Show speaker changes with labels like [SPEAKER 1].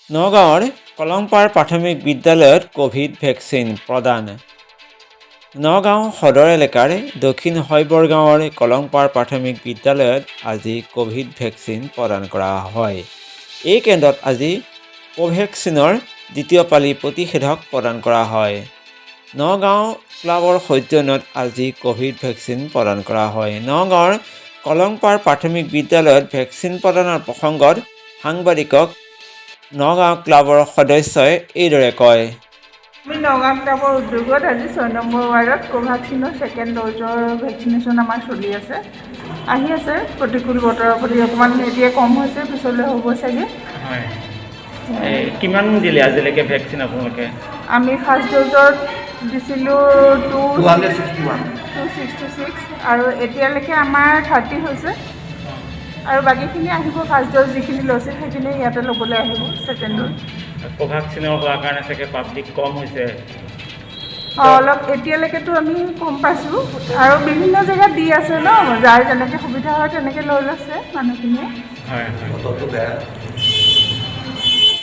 [SPEAKER 1] নগাঁৱৰ কলংপাৰ প্ৰাথমিক বিদ্যালয়ত ক'ভিড ভেকচিন প্ৰদান। নগাঁও সদৰ এলেকাৰ দক্ষিণ শইবৰ গাঁৱৰ কলংপাৰ প্ৰাথমিক বিদ্যালয়ত আজি ক'ভিড ভেকচিন প্ৰদান কৰা হয়। এই কেন্দ্ৰত আজি কোভেক্সিনৰ দ্বিতীয় পালি প্ৰতিষেধক প্ৰদান কৰা হয়। নগাঁও ক্লাবৰ সৌজন্যত আজি ক'ভিড ভেকচিন প্ৰদান কৰা হয়। নগাঁৱৰ কলংপাৰ প্ৰাথমিক বিদ্যালয়ত ভেকচিন প্ৰদানৰ প্ৰসংগত সাংবাদিকক নগাঁও ক্লাবৰ সদস্যই এইদৰে কয়।
[SPEAKER 2] আমি নগাঁও ক্লাবৰ উদ্যোগত আজি 6 নম্বৰ ৱাৰ্ডত কোভাক্সিনৰ ছেকেণ্ড ড'জৰ ভেকচিনেশ্যন আমাৰ চলি আছে। আহি আছে প্ৰতিকূল বতৰৰ প্ৰতি অকণমান এতিয়া কম হৈছে, পিছলৈ হ'ব চাগে।
[SPEAKER 1] হয়, কিমান দিলে আজিলৈকে ভেকচিন আপোনালোকে?
[SPEAKER 2] আমি ফাৰ্ষ্ট ড'জত দিছিলোঁ 266 আৰু এতিয়ালৈকে আমাৰ 30 হৈছে আৰু বাকীখিনি আহিব। ফাৰ্ষ্ট ড'জ যিখিনি লৈছে সেইখিনি ইয়াতে ল'বলৈ আহিব ছেকেণ্ড ড'জ।
[SPEAKER 1] কোভাক্সিনৰ হোৱাৰ কাৰণে চাগে পাব্লিক কম হৈছে।
[SPEAKER 2] অলপ এতিয়ালৈকেতো আমি কম পাইছোঁ আৰু বিভিন্ন জেগাত দি আছে ন, যাৰ যেনেকৈ সুবিধা হয় তেনেকৈ লৈ লৈছে মানুহখিনিয়ে।
[SPEAKER 1] হয়,